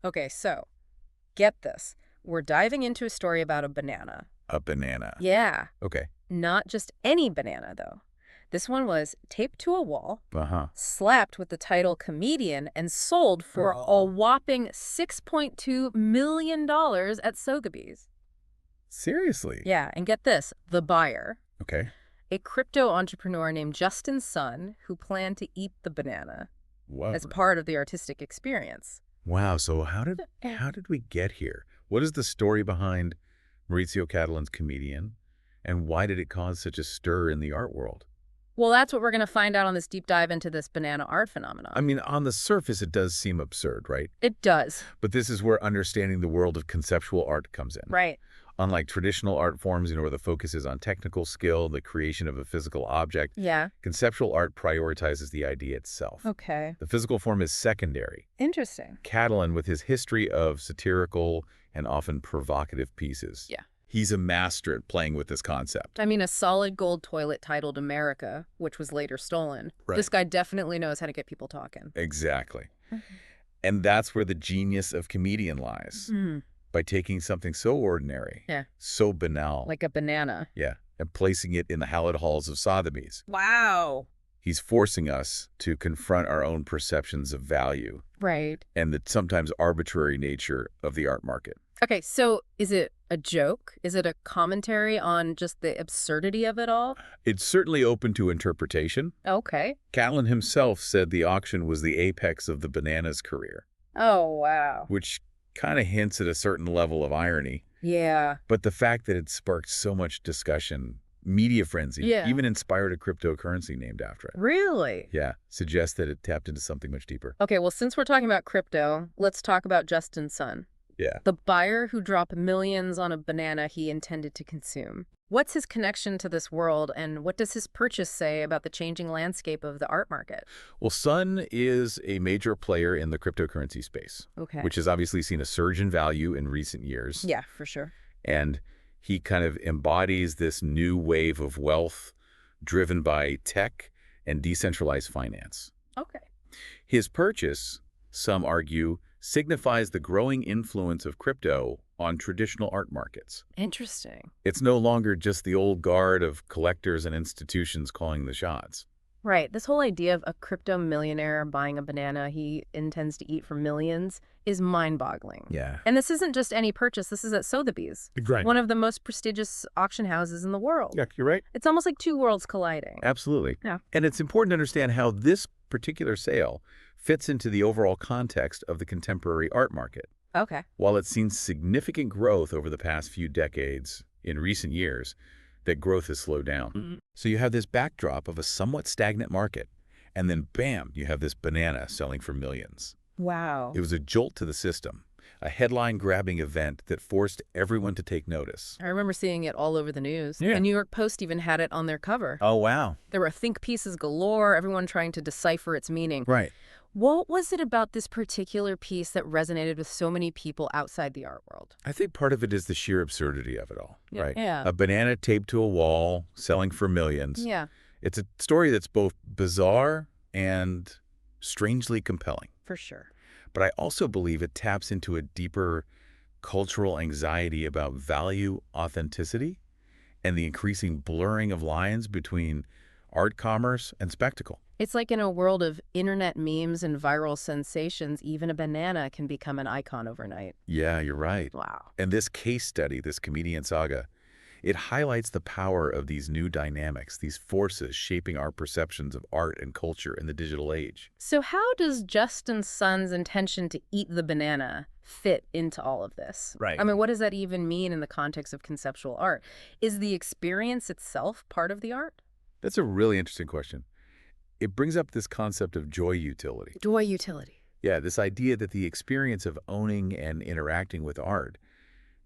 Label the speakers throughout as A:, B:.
A: Okay, so get this. We're diving into a story about a banana.
B: A banana.
A: Yeah,
B: Okay.
A: not just any banana, though. This one was taped to a wall,
B: Uh-huh.
A: slapped with the title comedian, and sold for a whopping $6.2 million at Sotheby's.
B: Seriously?
A: Yeah, and get this, the buyer,
B: Okay.
A: a crypto entrepreneur named Justin Sun, who planned to eat the banana
B: Whoa.
A: as part of the artistic experience.
B: Wow. So how did we get here? What is the story behind Maurizio Cattelan's Comedian, and why did it cause such a stir in the art world?
A: Well, that's what we're going to find out on this deep dive into this banana art phenomenon.
B: I mean, on the surface, it does seem absurd, right?
A: It does.
B: But this is where understanding the world of conceptual art comes in.
A: Right.
B: Unlike traditional art forms, where the focus is on technical skill, the creation of a physical object,
A: Yeah.
B: conceptual art prioritizes the idea itself.
A: Okay.
B: The physical form is secondary.
A: Interesting.
B: Cattelan, with his history of satirical and often provocative pieces.
A: Yeah.
B: He's a master at playing with this concept.
A: I mean, a solid gold toilet titled America, which was later stolen.
B: Right.
A: This guy definitely knows how to get people talking.
B: Exactly. And that's where the genius of comedian lies. By taking something so ordinary,
A: Yeah.
B: so banal,
A: Like a banana.
B: yeah, and placing it in the hallowed halls of Sotheby's.
A: Wow.
B: He's forcing us to confront our own perceptions of value
A: Right.
B: and the sometimes arbitrary nature of the art market.
A: Okay, so is it a joke? Is it a commentary on just the absurdity of it all?
B: It's certainly open to interpretation.
A: Okay.
B: Cattelan himself said the auction was the apex of the banana's career,
A: Oh, wow.
B: which kind of hints at a certain level of irony.
A: Yeah.
B: But the fact that it sparked so much discussion, media frenzy,
A: Yeah.
B: even inspired a cryptocurrency named after it.
A: Really?
B: Yeah, suggests that it tapped into something much deeper.
A: Okay, well, since we're talking about crypto, let's talk about Justin Sun,
B: Yeah.
A: the buyer who dropped millions on a banana he intended to consume. What's his connection to this world, and what does his purchase say about the changing landscape of the art market?
B: Well, Sun is a major player in the cryptocurrency space,
A: Okay.
B: which has obviously seen a surge in value in recent years.
A: Yeah, for sure.
B: And he kind of embodies this new wave of wealth driven by tech and decentralized finance.
A: Okay.
B: His purchase, some argue, signifies the growing influence of crypto on traditional art markets.
A: Interesting.
B: It's no longer just the old guard of collectors and institutions calling the shots.
A: Right. This whole idea of a crypto millionaire buying a banana he intends to eat for millions is mind-boggling.
B: Yeah.
A: And this isn't just any purchase. This is at Sotheby's,
B: Right.
A: one of the most prestigious auction houses in the world.
B: Yeah, you're right.
A: It's almost like two worlds colliding.
B: Absolutely.
A: Yeah.
B: And it's important to understand how this particular sale fits into the overall context of the contemporary art market.
A: Okay.
B: While it's seen significant growth over the past few decades, in recent years, that growth has slowed down. So you have this backdrop of a somewhat stagnant market, and then bam, you have this banana selling for millions.
A: Wow.
B: It was a jolt to the system, a headline-grabbing event that forced everyone to take notice.
A: I remember seeing it all over the news.
B: Yeah.
A: The New York Post even had it on their cover.
B: Oh, wow.
A: There were think pieces galore, everyone trying to decipher its meaning.
B: Right.
A: What was it about this particular piece that resonated with so many people outside the art world?
B: I think part of it is the sheer absurdity of it all, right?
A: Yeah.
B: A banana taped to a wall, selling for millions.
A: Yeah,
B: It's a story that's both bizarre and strangely compelling.
A: for sure.
B: But I also believe it taps into a deeper cultural anxiety about value, authenticity, and the increasing blurring of lines between art commerce and spectacle.
A: It's like in a world of internet memes and viral sensations, even a banana can become an icon overnight.
B: Yeah, you're right.
A: Wow.
B: And this case study, this comedian saga, it highlights the power of these new dynamics, these forces shaping our perceptions of art and culture in the digital age.
A: So how does Justin Sun's intention to eat the banana fit into all of this?
B: Right.
A: I mean, what does that even mean in the context of conceptual art? Is the experience itself part of the art?
B: That's a really interesting question. It brings up this concept of joy utility.
A: Joy utility.
B: Yeah, this idea that the experience of owning and interacting with art,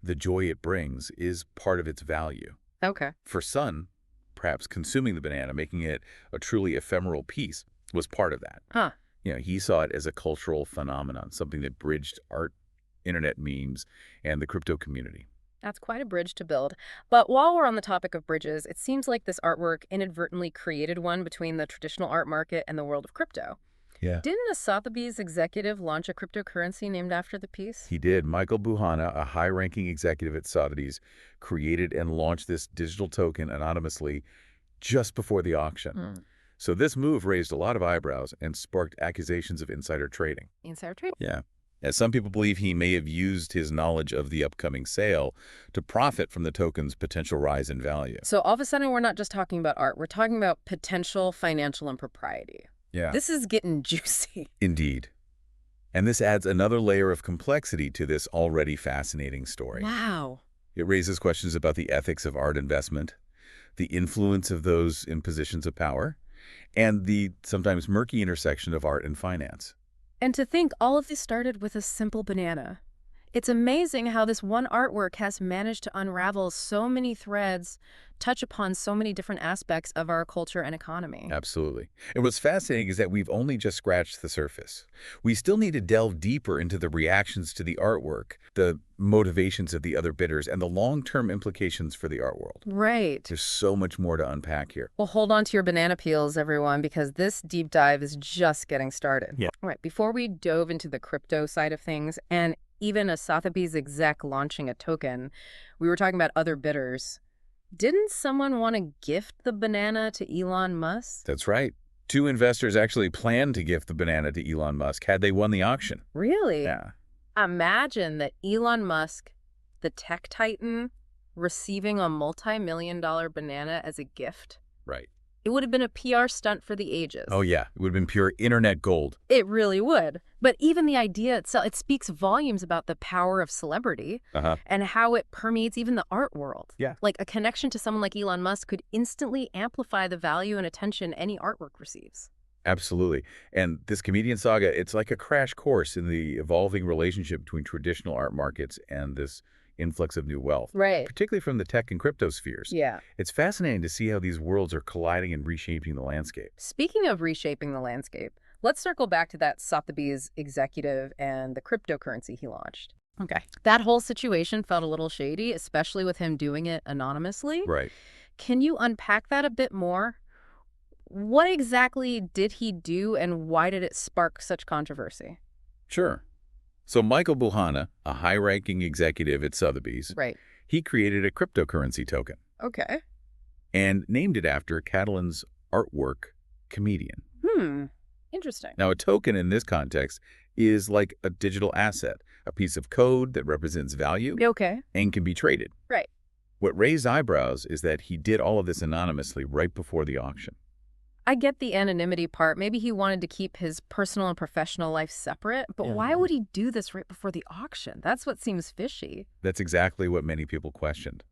B: the joy it brings, is part of its value.
A: Okay.
B: For Sun, perhaps consuming the banana, making it a truly ephemeral piece, was part of that.
A: Huh.
B: You know, he saw it as a cultural phenomenon, something that bridged art, internet memes, and the crypto community.
A: That's quite a bridge to build. But while we're on the topic of bridges, it seems like this artwork inadvertently created one between the traditional art market and the world of crypto.
B: Yeah.
A: Didn't a Sotheby's executive launch a cryptocurrency named after the piece?
B: He did. Michael Buhana, a high-ranking executive at Sotheby's, created and launched this digital token anonymously just before the auction.
A: Hmm.
B: So this move raised a lot of eyebrows and sparked accusations of insider trading.
A: Insider trade?
B: Yeah. As some people believe he may have used his knowledge of the upcoming sale to profit from the token's potential rise in value.
A: So all of a sudden, we're not just talking about art. We're talking about potential financial impropriety.
B: Yeah.
A: This is getting juicy.
B: Indeed. And this adds another layer of complexity to this already fascinating story.
A: Wow.
B: It raises questions about the ethics of art investment, the influence of those in positions of power, and the sometimes murky intersection of art and finance.
A: And to think all of this started with a simple banana. It's amazing how this one artwork has managed to unravel so many threads, touch upon so many different aspects of our culture and economy.
B: Absolutely. And what's fascinating is that we've only just scratched the surface. We still need to delve deeper into the reactions to the artwork, the motivations of the other bidders, and the long-term implications for the art world.
A: Right.
B: There's so much more to unpack here.
A: Well, hold on to your banana peels, everyone, because this deep dive is just getting started.
B: Yeah.
A: All right, before we dove into the crypto side of things, and even a Sotheby's exec launching a token, we were talking about other bidders. Didn't someone want to gift the banana to Elon Musk?
B: That's right. 2 investors actually planned to gift the banana to Elon Musk had they won the auction.
A: Really?
B: Yeah.
A: Imagine that Elon Musk, the tech titan, receiving a multi-million-dollar banana as a gift.
B: Right.
A: It would have been a PR stunt for the ages.
B: Oh, yeah. It would have been pure internet gold.
A: It really would. But even the idea itself, it speaks volumes about the power of celebrity and how it permeates even the art world.
B: Yeah.
A: Like a connection to someone like Elon Musk could instantly amplify the value and attention any artwork receives.
B: Absolutely. And this comedian saga, it's like a crash course in the evolving relationship between traditional art markets and this influx of new wealth,
A: Right.
B: particularly from the tech and crypto spheres.
A: Yeah.
B: It's fascinating to see how these worlds are colliding and reshaping the landscape.
A: Speaking of reshaping the landscape, let's circle back to that Sotheby's executive and the cryptocurrency he launched. Okay. That whole situation felt a little shady, especially with him doing it anonymously.
B: Right.
A: Can you unpack that a bit more? What exactly did he do and why did it spark such controversy?
B: Sure. So Michael Buhana, a high-ranking executive at Sotheby's,
A: Right.
B: he created a cryptocurrency token
A: Okay.
B: and named it after Cattelan's artwork, Comedian.
A: Interesting.
B: Now, a token in this context is like a digital asset, a piece of code that represents value
A: Okay.
B: and can be traded.
A: Right.
B: What raised eyebrows is that he did all of this anonymously right before the auction.
A: I get the anonymity part. Maybe he wanted to keep his personal and professional life separate, but why would he do this right before the auction? That's what seems fishy.
B: That's exactly what many people questioned.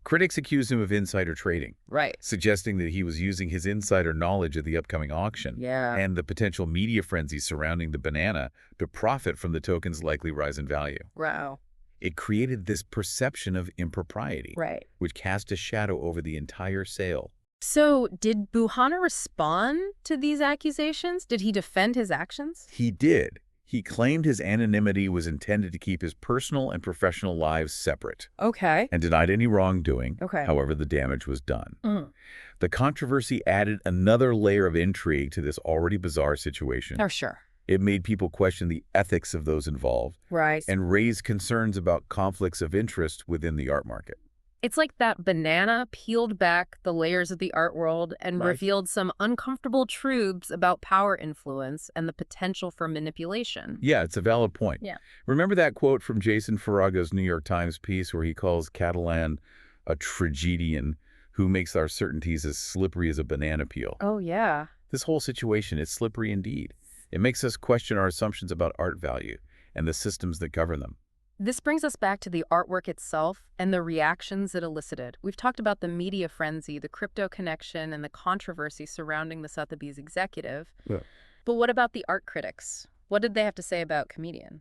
B: Critics accused him of insider trading,
A: Right.
B: suggesting that he was using his insider knowledge of the upcoming auction
A: Yeah.
B: and the potential media frenzy surrounding the banana to profit from the token's likely rise in value.
A: Wow.
B: It created this perception of impropriety,
A: Right.
B: which cast a shadow over the entire sale.
A: So did Buhana respond to these accusations? Did he defend his actions?
B: He did. He claimed his anonymity was intended to keep his personal and professional lives separate
A: Okay.
B: and denied any wrongdoing.
A: Okay.
B: However, the damage was done.
A: Mm.
B: The controversy added another layer of intrigue to this already bizarre situation.
A: Oh, sure.
B: It made people question the ethics of those involved
A: Right.
B: and raised concerns about conflicts of interest within the art market.
A: It's like that banana peeled back the layers of the art world and
B: Right.
A: revealed some uncomfortable truths about power influence and the potential for manipulation.
B: Yeah, it's a valid point.
A: Yeah.
B: Remember that quote from Jason Faraga's New York Times piece where he calls Cattelan a tragedian who makes our certainties as slippery as a banana peel?
A: Oh, yeah.
B: This whole situation is slippery indeed. It makes us question our assumptions about art value and the systems that govern them.
A: This brings us back to the artwork itself and the reactions it elicited. We've talked about the media frenzy, the crypto connection, and the controversy surrounding the Sotheby's executive.
B: Yeah.
A: But what about the art critics? What did they have to say about Comedian?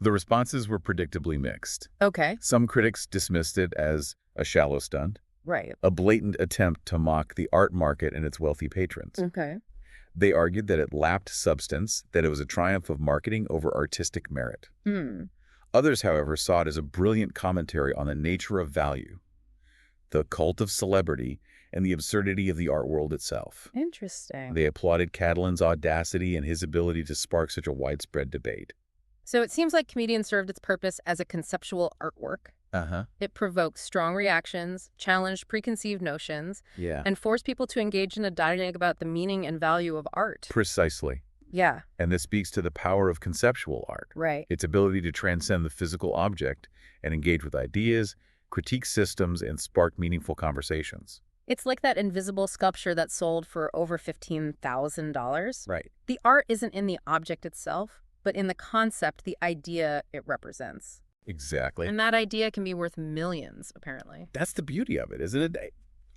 B: The responses were predictably mixed.
A: Okay.
B: Some critics dismissed it as a shallow stunt,
A: Right.
B: a blatant attempt to mock the art market and its wealthy patrons.
A: Okay.
B: They argued that it lacked substance, that it was a triumph of marketing over artistic merit. Others, however, saw it as a brilliant commentary on the nature of value, the cult of celebrity, and the absurdity of the art world itself.
A: Interesting.
B: They applauded Cattelan's audacity and his ability to spark such a widespread debate.
A: So it seems like Comedian served its purpose as a conceptual artwork.
B: Uh-huh.
A: It provoked strong reactions, challenged preconceived notions,
B: Yeah.
A: and forced people to engage in a dialogue about the meaning and value of art.
B: Precisely.
A: Yeah,
B: And this speaks to the power of conceptual art.
A: right.
B: Its ability to transcend the physical object and engage with ideas, critique systems, and spark meaningful conversations.
A: It's like that invisible sculpture that sold for over $15,000.
B: Right.
A: The art isn't in the object itself, but in the concept, the idea it represents.
B: Exactly.
A: And that idea can be worth millions, apparently.
B: That's the beauty of it, isn't it?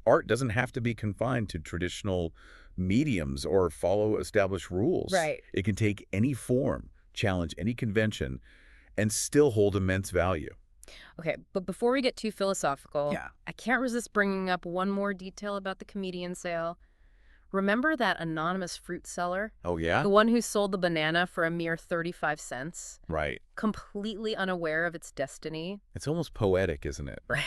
B: Art doesn't have to be confined to traditional mediums or follow established rules.
A: Right.
B: It can take any form, challenge any convention, and still hold immense value.
A: Okay, but before we get too philosophical,
B: Yeah.
A: I can't resist bringing up one more detail about the Comedian sale. Remember that anonymous fruit seller?
B: Oh, yeah?
A: The one who sold the banana for a mere 35 cents,
B: Right.
A: completely unaware of its destiny?
B: It's almost poetic, isn't it?
A: Right.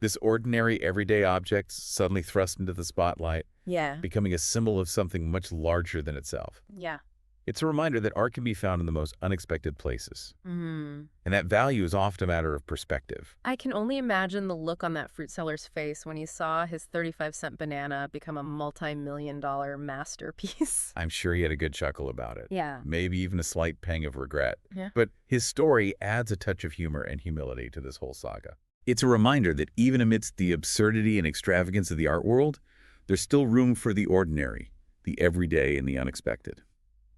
B: This ordinary, everyday object suddenly thrust into the spotlight,
A: Yeah.
B: becoming a symbol of something much larger than itself.
A: Yeah.
B: It's a reminder that art can be found in the most unexpected places.
A: Mm.
B: And that value is often a matter of perspective.
A: I can only imagine the look on that fruit seller's face when he saw his 35-cent banana become a multi-million-dollar masterpiece.
B: I'm sure he had a good chuckle about it.
A: Yeah.
B: Maybe even a slight pang of regret.
A: Yeah.
B: But his story adds a touch of humor and humility to this whole saga. It's a reminder that even amidst the absurdity and extravagance of the art world, there's still room for the ordinary, the everyday, and the unexpected.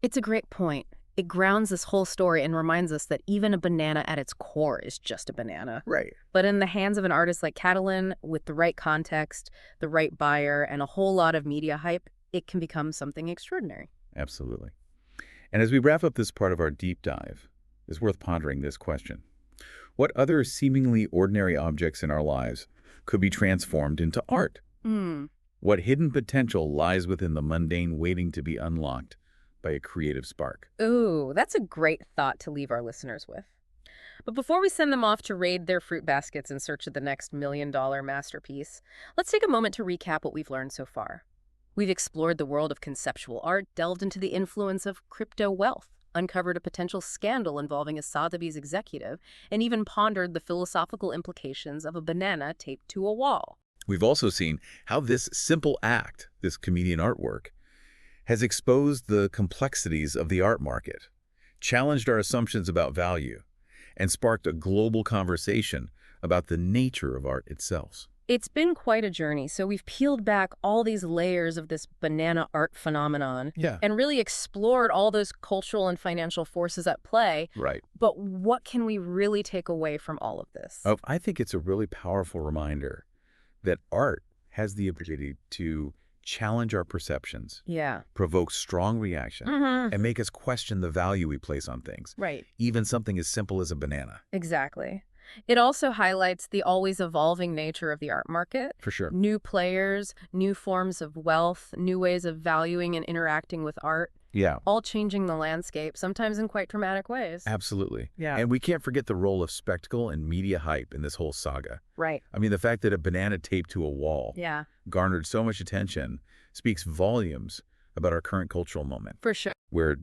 A: It's a great point. It grounds this whole story and reminds us that even a banana at its core is just a banana.
B: Right.
A: But in the hands of an artist like Cattelan, with the right context, the right buyer, and a whole lot of media hype, it can become something extraordinary.
B: Absolutely. And as we wrap up this part of our deep dive, it's worth pondering this question. What other seemingly ordinary objects in our lives could be transformed into art? What hidden potential lies within the mundane waiting to be unlocked by a creative spark?
A: Ooh, that's a great thought to leave our listeners with. But before we send them off to raid their fruit baskets in search of the next million-dollar masterpiece, let's take a moment to recap what we've learned so far. We've explored the world of conceptual art, delved into the influence of crypto wealth, uncovered a potential scandal involving a Sotheby's executive, and even pondered the philosophical implications of a banana taped to a wall.
B: We've also seen how this simple act, this comedian artwork, has exposed the complexities of the art market, challenged our assumptions about value, and sparked a global conversation about the nature of art itself.
A: It's been quite a journey, so we've peeled back all these layers of this banana art phenomenon and really explored all those cultural and financial forces at play.
B: Right.
A: But what can we really take away from all of this?
B: Oh, I think it's a really powerful reminder that art has the ability to challenge our perceptions,
A: Yeah.
B: provoke strong reaction, and make us question the value we place on things,
A: Right.
B: even something as simple as a banana.
A: Exactly. It also highlights the always evolving nature of the art market.
B: For sure.
A: New players, new forms of wealth, new ways of valuing and interacting with art,
B: Yeah,
A: all changing the landscape, sometimes in quite dramatic ways.
B: absolutely.
A: Yeah.
B: And we can't forget the role of spectacle and media hype in this whole saga.
A: Right.
B: I mean, the fact that a banana taped to a wall
A: Yeah,
B: garnered so much attention speaks volumes about our current cultural moment,
A: for sure.
B: where,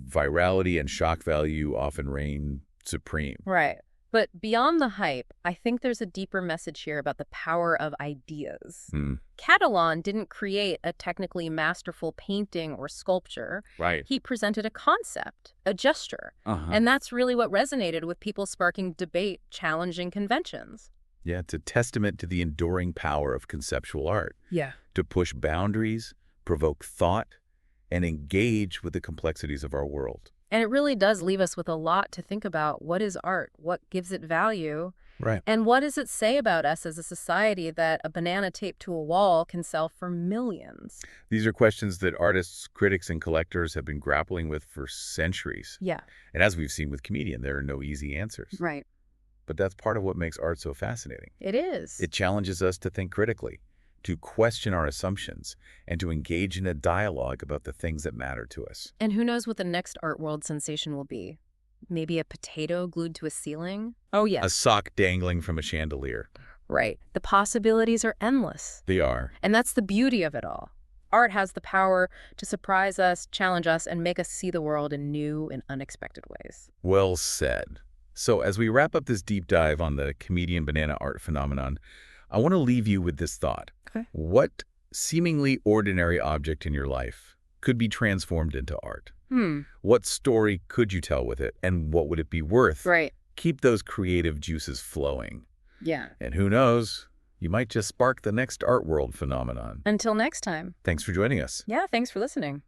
B: virality and shock value often reign supreme.
A: Right. But beyond the hype, I think there's a deeper message here about the power of ideas. Cattelan didn't create a technically masterful painting or sculpture.
B: Right.
A: He presented a concept, a gesture. And that's really what resonated with people, sparking debate, challenging conventions.
B: Yeah, it's a testament to the enduring power of conceptual art.
A: Yeah.
B: To push boundaries, provoke thought, and engage with the complexities of our world.
A: And it really does leave us with a lot to think about. What is art? What gives it value?
B: Right.
A: And what does it say about us as a society that a banana taped to a wall can sell for millions?
B: These are questions that artists, critics, and collectors have been grappling with for centuries.
A: Yeah.
B: And as we've seen with comedian, there are no easy answers.
A: Right.
B: But that's part of what makes art so fascinating.
A: It is.
B: It challenges us to think critically, to question our assumptions, and to engage in a dialogue about the things that matter to us.
A: And who knows what the next art world sensation will be? Maybe a potato glued to a ceiling? Oh, yes.
B: A sock dangling from a chandelier.
A: Right. The possibilities are endless.
B: They are.
A: And that's the beauty of it all. Art has the power to surprise us, challenge us, and make us see the world in new and unexpected ways.
B: Well said. So as we wrap up this deep dive on the comedian banana art phenomenon, I want to leave you with this thought.
A: Okay.
B: What seemingly ordinary object in your life could be transformed into art? What story could you tell with it, and what would it be worth?
A: Right.
B: Keep those creative juices flowing.
A: Yeah.
B: And who knows, you might just spark the next art world phenomenon.
A: Until next time.
B: Thanks for joining us.
A: Yeah, thanks for listening.